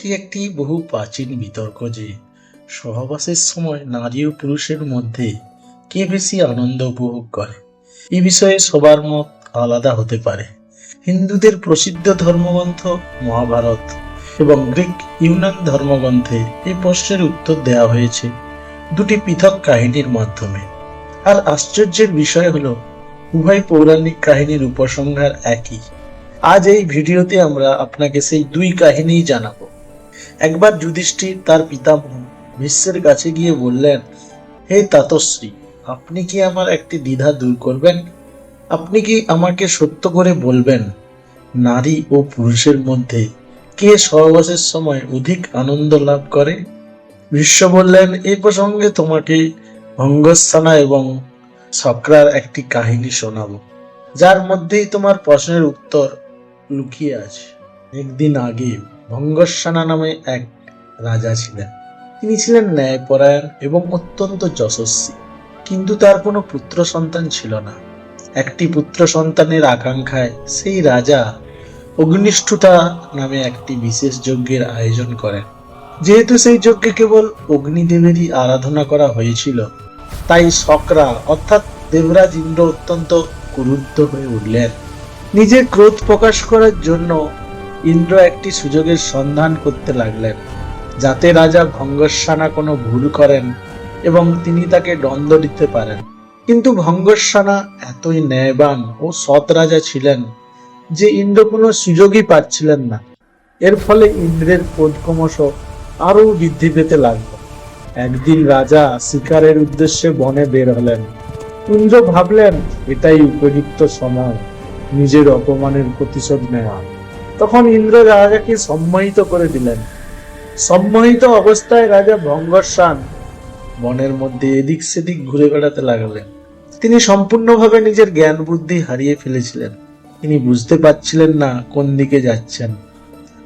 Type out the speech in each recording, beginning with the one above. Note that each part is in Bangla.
এটি একটি বহু প্রাচীন বিতর্ক যে সহবাসের সময় নারী ও পুরুষের মধ্যে কে বেশি আনন্দ উপভোগ করে। এই বিষয়ে সবার মত আলাদা হতে পারে। হিন্দুদের প্রসিদ্ধ ধর্মগ্রন্থ মহাভারত এবং গ্রিক ইউনান ধর্মগ্রন্থে এই প্রশ্নের উত্তর দেওয়া হয়েছে দুটি পৃথক কাহিনীর মাধ্যমে। আর আশ্চর্যের বিষয় হলো উভয় পৌরাণিক কাহিনীর উপসংহার একই। আজ এই ভিডিওতে আমরা আপনাকে সেই দুই কাহিনী জানাবো। একবার যুধিষ্ঠির তার পিতামহ ভীষ্মের কাছে গিয়ে বললেন, হে তাতশ্রী, আপনি কি আমার একটি দ্বিধা দূর করবেন? আপনি কি আমাকে সত্য করে বলবেন নারী ও পুরুষের মধ্যে কে সহবাসের সময় অধিক আনন্দ লাভ করে? ভীষ্ম বললেন, এই প্রসঙ্গে তোমাকে ভঙ্গস্থানা এবং শক্রার একটি কাহিনী শোনাবো, যার মধ্যেই তোমার প্রশ্নের উত্তর লুকিয়ে আছে। একদিন আগে ভঙ্গস্থানা নামে এক রাজা ছিলেন। তিনি ছিলেন ন্যায়পরায়ণ এবং অত্যন্ত যশস্বী, কিন্তু তার কোনো পুত্র সন্তান ছিল না। একটি পুত্র সন্তানের আকাঙ্ক্ষায় সেই রাজা অগ্নিষ্ঠুতা নামে একটি বিশেষ যজ্ঞের আয়োজন করেন। যেহেতু সেই যজ্ঞে কেবল অগ্নিদেবেরই আরাধনা করা হয়েছিল, তাই শক্রা অর্থাৎ দেবরাজ ইন্দ্র অত্যন্ত ক্রুদ্ধ হয়ে উঠলেন। নিজের ক্রোধ প্রকাশ করার জন্য ইন্দ্র একটি সুযোগের সন্ধান করতে লাগলেন, যাতে রাজা ভঙ্গস্থানা কোনো ভুল করেন এবং তিনি তাকে দণ্ড দিতে পারেন। কিন্তু ভঙ্গস্থানা এতই ন্যায়বান ও সৎ রাজা ছিলেন যে ইন্দ্র কোনো সুযোগই পাচ্ছিলেন না। এর ফলে ইন্দ্রের ক্রোধ ক্রমশ আরো বৃদ্ধি পেতে লাগল। একদিন রাজা শিকারের উদ্দেশ্যে বনে বের হলেন। ইন্দ্র ভাবলেন এটাই উপযুক্ত সময় নিজের অপমানের প্রতিশোধ নেওয়া। তখন ইন্দ্র রাজাকে সম্মোহিত করে দিলেন। সম্মোহিত অবস্থায় রাজা ভঙ্গস্থান বনের মধ্যে এদিক সেদিক ঘুরে বেড়াতে লাগলেন। তিনি সম্পূর্ণভাবে নিজের জ্ঞান বুদ্ধি হারিয়ে ফেলেছিলেন। তিনি বুঝতে পারছিলেন না কোন দিকে যাচ্ছেন,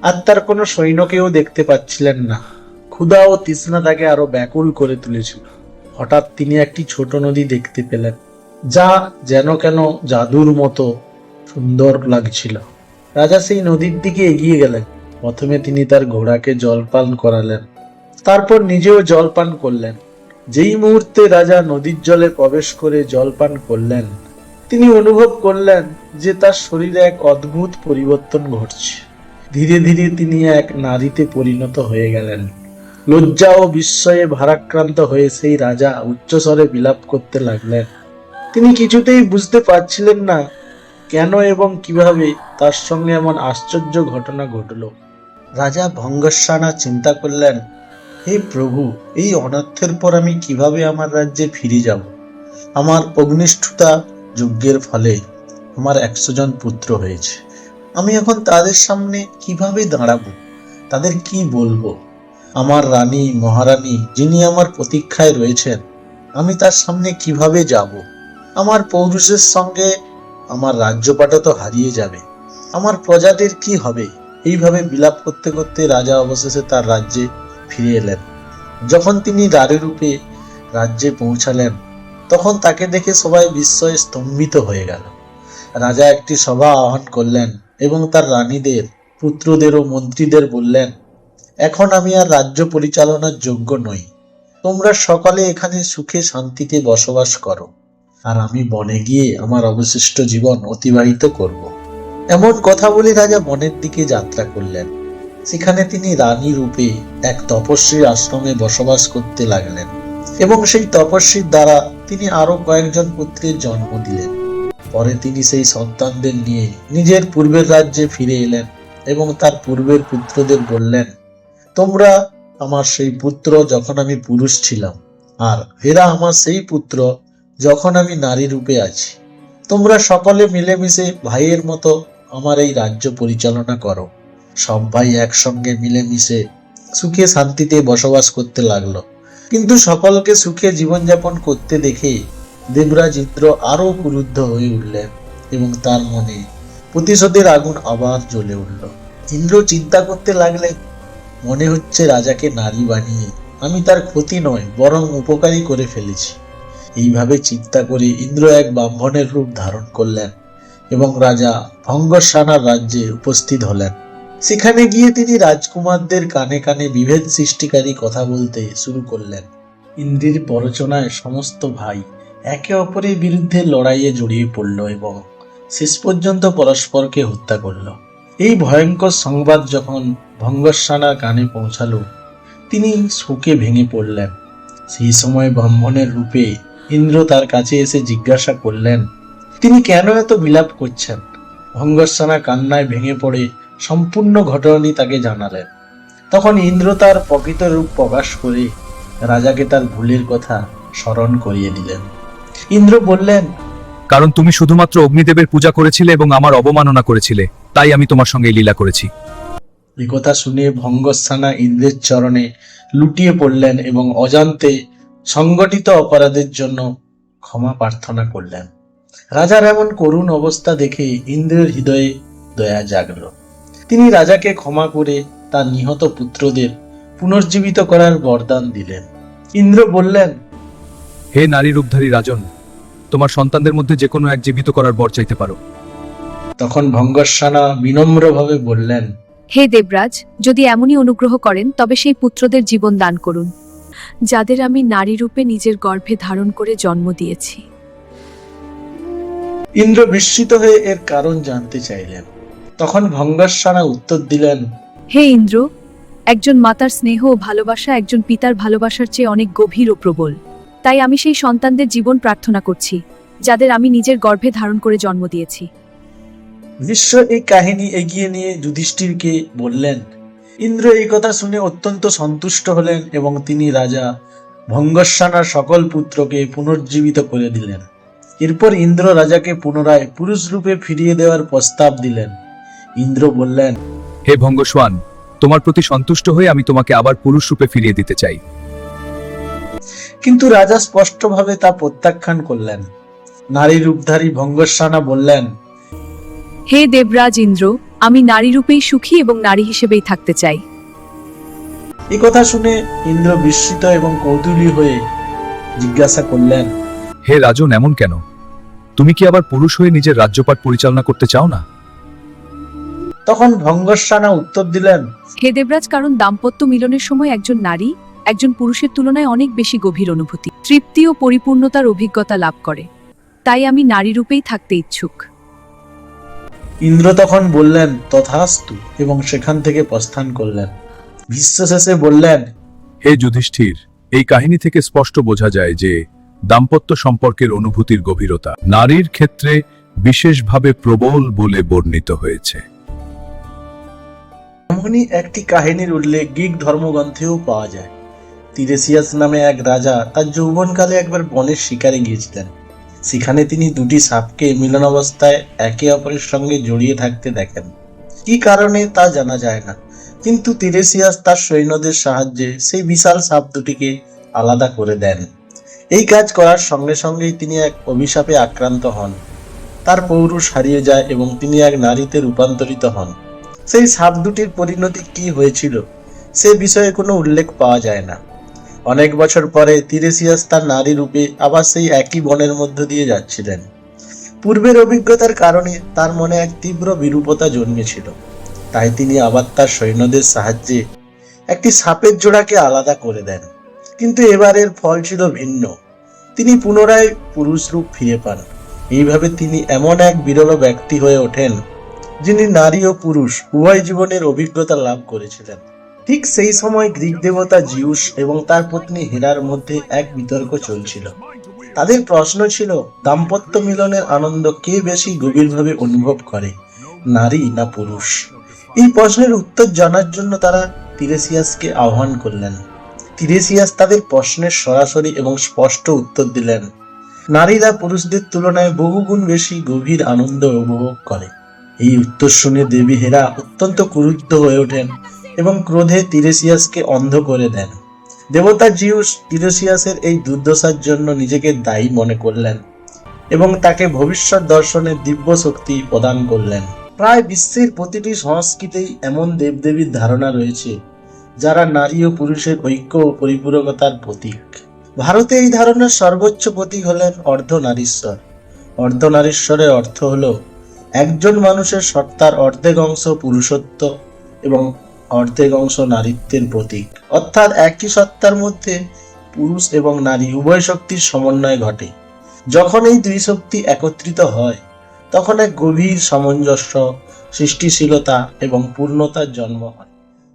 আর তার কোনো সৈন্যকেও দেখতে পাচ্ছিলেন না। ক্ষুধা ও তৃষ্ণা তাকে আরো ব্যাকুল করে তুলেছিল। হঠাৎ তিনি একটি ছোট নদী দেখতে পেলেন, যা যেন কেন জাদুর মতো সুন্দর লাগছিল। রাজা সেই নদীর দিকে এগিয়ে গেলেন। প্রথমে তিনি তার ঘোড়াকে জলপান করালেন, তারপর নিজেও জলপান করলেন। যেই মুহূর্তে রাজা নদীর জলে প্রবেশ করে জলপান করলেন, তিনি অনুভব করলেন যে তার শরীরে এক অদ্ভুত পরিবর্তন ঘটছে। ধীরে ধীরে তিনি এক নারীতে পরিণত হয়ে গেলেন। লজ্জা ও বিস্ময়ে ভারাক্রান্ত হয়ে সেই রাজা উচ্চস্বরে বিলাপ করতে লাগলেন। তিনি কিছুতেই বুঝতে পারছিলেন না কেন এবং কিভাবে তার সঙ্গে এমন আশ্চর্য ঘটনা ঘটল। রাজা ভঙ্গস্থানা চিন্তা করলেন, হে প্রভু, এই অনর্থের পর আমি কিভাবে আমার রাজ্যে ফিরে যাব? আমার অগ্নিষ্ঠুতা যজ্ঞের ফলে আমার 100 জন পুত্র হয়েছে। আমি এখন তাদের সামনে কিভাবে দাঁড়াবো? তাদের কি বলবো? আমার রানী মহারানী যিনি আমার প্রতীক্ষায় রয়েছেন, আমি তার সামনে কিভাবে যাব? আমার পৌরুষের সঙ্গে আমার রাজ্যপাটও তো হারিয়ে যাবে। আমার প্রজাদের কি হবে? এইভাবে বিলাপ করতে করতে রাজা অবশেষে তার রাজ্যে ফিরে এলেন। যখন তিনি নারী রূপে রাজ্যে পৌঁছালেন, তখন তাকে দেখে সবাই বিস্ময়ে স্তম্ভিত হয়ে গেল। রাজা একটি সভা আহ্বান করলেন এবং তার রানীদের, পুত্রদের ও মন্ত্রীদের বললেন, এখন আমি আর রাজ্য পরিচালনার যোগ্য নই। তোমরা সকলে এখানে সুখে শান্তিতে বসবাস করো, আর আমি বনে গিয়ে আমার অবশিষ্ট জীবন অতিবাহিত করব। এমন কথা বলে রাজা বনের দিকে যাত্রা করলেন। সেখানে তিনি রানী রূপে এক তপস্বীর আশ্রমে বসবাস করতে লাগলেন এবং সেই তপস্বীর দ্বারা তিনি আরো কয়েকজন পুত্রের জন্ম দিলেন। পরে তিনি সেই সন্তানদের নিয়ে নিজের পূর্বের রাজ্যে ফিরে এলেন এবং তার পূর্বের পুত্রদের বললেন, তোমরা আমার সেই পুত্র যখন আমি পুরুষ ছিলাম, আর এরা আমার সেই পুত্র যখন আমি নারী রূপে আছি। তোমরা সকলে মিলেমিশে ভাইয়ের মতো আমার এই রাজ্য পরিচালনা করো। সব ভাই একসঙ্গে মিলেমিশে সুখে শান্তিতে বসবাস করতে লাগলো। কিন্তু সকলকে সুখে জীবনযাপন করতে দেখে দেবরাজ ইন্দ্র আরো ক্রুদ্ধ হয়ে উঠলেন এবং তার মনে প্রতিশোধের আগুন আবার জ্বলে উঠল। ইন্দ্র চিন্তা করতে লাগলেন, মনে হচ্ছে রাজাকে নারী বানিয়ে আমি তার ক্ষতি নয় বরং উপকারী করে ফেলেছি। এইভাবে চিন্তা করে ইন্দ্র এক ব্রাহ্মণের রূপ ধারণ করলেন এবং রাজা ভঙ্গস্থানার রাজ্যে উপস্থিত হলেন। সেখানে গিয়ে তিনি রাজকুমারদের কানে কানে বিভেদ সৃষ্টিকারী কথা বলতে শুরু করলেন। ইন্দ্রের প্ররোচনায় সমস্ত ভাই একে অপরের বিরুদ্ধে লড়াইয়ে জড়িয়ে পড়ল এবং শেষ পর্যন্ত পরস্পরকে হত্যা করল। এই ভয়ঙ্কর সংবাদ যখন ভঙ্গস্নানার কানে পৌঁছালো, তিনি শোকে ভেঙে পড়লেন। সেই সময় ব্রাহ্মণের রূপে ইন্দ্র তার কাছে এসে জিজ্ঞাসা করলেন, তিনি কেন এত বিলাপ করছেন? ভঙ্গস্নানা কান্নায় ভেঙে পড়ে সম্পূর্ণ ঘটনাটি তাকে জানালেন। তখন ইন্দ্র তার প্রকৃত রূপ প্রকাশ করে রাজাকে তার ভুলের কথা স্মরণ করিয়ে দিলেন। ইন্দ্র বললেন, কারণ তুমি শুধুমাত্র অগ্নিদেবের পূজা করেছিলে এবং আমার অবমাননা করেছিলে, তাই আমি তোমার সঙ্গে এই লীলা করেছি। এই কথা শুনে ভঙ্গস্নানা ইন্দ্রের চরণে লুটিয়ে পড়লেন এবং অজান্তে সংগঠিত অপরাধের জন্য ক্ষমা প্রার্থনা করলেন। রাজার এমন করুণ অবস্থা দেখে ইন্দ্রের হৃদয়ে দয়া জাগল। তিনি রাজাকে ক্ষমা করে তার নিহত পুত্রদের পুনর্জীবিত করার বরদান দিলেন। ইন্দ্র বললেন, হে নারী রূপধারী রাজন, তোমার সন্তানদের মধ্যে যে কোনো এক জীবিত করার বর চাইতে পারো। তখন ভঙ্গস্নানা বিনম্রভাবে বললেন, হে দেবরাজ, যদি এমনই অনুগ্রহ করেন তবে সেই পুত্রদের জীবন দান করুন, যাদের আমি নারী রূপে নিজের গর্ভে ধারণ করে জন্ম দিয়েছি। ইন্দ্র বিস্মিত হয়ে এর কারণ জানতে চাইলেন। তখন ভঙ্গস্নানা উত্তর দিলেন, হে ইন্দ্র, একজন মাতার স্নেহ ও ভালোবাসা একজন পিতার ভালোবাসার চেয়ে অনেক গভীর ও প্রবল। তাই আমি সেই সন্তানদের জীবন প্রার্থনা করছি, যাদের আমি নিজের গর্ভে ধারণ করে জন্ম দিয়েছি। ভীষ্ম এই কাহিনী এগিয়ে নিয়ে যুধিষ্ঠিরকে বললেন। ইন্দ্র এই কথা শুনে অত্যন্ত সন্তুষ্ট হলেন এবং তিনি রাজা ভঙ্গস্নানার সকল পুত্রকে পুনর্জীবিত করে দিলেন। এরপর ইন্দ্র রাজাকে পুনরায় পুরুষ রূপে ফিরিয়ে দেওয়ার প্রস্তাব দিলেন। ইন্দ্র বললেন, হে ভঙ্গস্বান, তোমার প্রতি সন্তুষ্ট হয়ে আমি তোমাকে আবার পুরুষ রূপে ফিরিয়ে দিতে চাই। কিন্তু রাজা স্পষ্টভাবে তা প্রত্যাখ্যান করলেন। নারী রূপধারী ভঙ্গস্নানা বললেন, হে দেবরাজ ইন্দ্র, আমি নারী রূপেই সুখী এবং নারী হিসেবেই থাকতে চাই। এই কথা শুনে ইন্দ্র বিস্মিত এবং কৌতূহলী হয়ে জিজ্ঞাসা করলেন, হে রাজন, এমন কেন? তুমি কি আবার পুরুষ হয়ে নিজের রাজ্যপাট পরিচালনা করতে চাও না? তখন ভঙ্গস্নানা উত্তর দিলেন, হে দেবরাজ, কারণ দাম্পত্য মিলনের সময় একজন নারী একজন পুরুষের তুলনায় অনেক বেশি গভীর অনুভূতি, তৃপ্তি ও পরিপূর্ণতার অভিজ্ঞতা লাভ করে। তাই আমি নারী রূপেই থাকতে ইচ্ছুক। ইন্দ্র তখন বললেন, তথাস্তু, এবং সেখান থেকে প্রস্থান করলেন। ভীষ্ম শেষে বললেন, হে যুধিষ্ঠির, এই কাহিনী থেকে স্পষ্ট বোঝা যায় যে দাম্পত্য সম্পর্কের অনুভূতির গভীরতা নারীর ক্ষেত্রে বিশেষভাবে প্রবল বলে বর্ণিত হয়েছে। এমনই একটি কাহিনীর উল্লেখ গ্রিক ধর্মগ্রন্থেও পাওয়া যায়। তিরেসিয়াস নামে এক রাজা তার যৌবনকালে একবার বনের শিকারে গিয়েছিলেন। সেখানে তিনি দুটি সাপকে মিলন অবস্থায় একে অপরের সঙ্গে জড়িয়ে থাকতে দেখেন। কি কারণে তা জানা যায় না, কিন্তু তিরেসিয়াস তার সৈন্যদের সাহায্যে সেই বিশাল সাপ দুটিকে আলাদা করে দেন। এই কাজ করার সঙ্গে সঙ্গেই তিনি এক অভিশাপে আক্রান্ত হন। তার পৌরুষ হারিয়ে যায় এবং তিনি এক নারীতে রূপান্তরিত হন। সেই সাপ দুটির পরিণতি কি হয়েছিল সে বিষয়ে কোনো উল্লেখ পাওয়া যায় না। অনেক বছর পরে তিরেসিয়াস তার নারী রূপে আবার সেই একই বনের মধ্য দিয়ে যাচ্ছিলেন। পূর্বের অভিজ্ঞতার কারণে তার মনে এক তীব্র বিরূপতা জন্মেছিল। তাই তিনি আবার তার সৈন্যদের সাহায্যে একটি সাপের জোড়াকে আলাদা করে দেন। কিন্তু এবারের ফল ছিল ভিন্ন। তিনি পুনরায় পুরুষ রূপ ফিরে পান। এইভাবে তিনি এমন এক বিরল ব্যক্তি হয়ে ওঠেন যিনি নারী ও পুরুষ উভয় জীবনের অভিজ্ঞতা লাভ করেছিলেন। ঠিক সেই সময় গ্রিক দেবতা জিউস এবং তার পত্নী হেরার মধ্যে এক বিতর্ক চলছিল। তাদের প্রশ্ন ছিল, দাম্পত্য মিলনের আনন্দ কে বেশি গভীরভাবে অনুভব করে, নারী না পুরুষ? এই প্রশ্নের উত্তর জানার জন্য তারা তিরেসিয়াসকে আহ্বান করলেন। তিরেসিয়াস তাদের প্রশ্নের সরাসরি এবং স্পষ্ট উত্তর দিলেন, নারীরা পুরুষদের তুলনায় বহুগুণ বেশি গভীর আনন্দ উপভোগ করে। এই উত্তর শুনে দেবী হেরা অত্যন্ত ক্রুদ্ধ হয়ে ওঠেন এবং ক্রোধে তিরেসিয়াসকে অন্ধ করে দেন। দেবতা জিউস তিরেসিয়াসের এই দুর্দশার জন্য নিজেকে দায়ী মনে করলেন এবং তাকে ভবিষ্যৎ দর্শনের দিব্য শক্তি প্রদান করলেন। প্রায় বিশ্বের প্রতিটি সংস্কৃতিতেই এমন দেবদেবীর ধারণা রয়েছে যারা নারী ও পুরুষের ঐক্য ও পরিপূরকতার প্রতীক। ভারতে এই ধারণার সর্বোচ্চ প্রতীক হলেন অর্ধনারীশ্বর। অর্ধনারীশ্বরের অর্থ হল একজন মানুষের সত্তার অর্ধেক অংশ পুরুষত্ব এবং অর্ধেক অংশ নারীত্বের প্রতীক। অর্থাৎ একই সত্তার মধ্যে পুরুষ এবং নারী উভয় শক্তির সমন্বয় ঘটে। যখন এই দুই শক্তি একত্রিত হয় তখন এক গভীর সামঞ্জস্য, সৃষ্টিশীলতা এবং পূর্ণতার জন্ম হয়।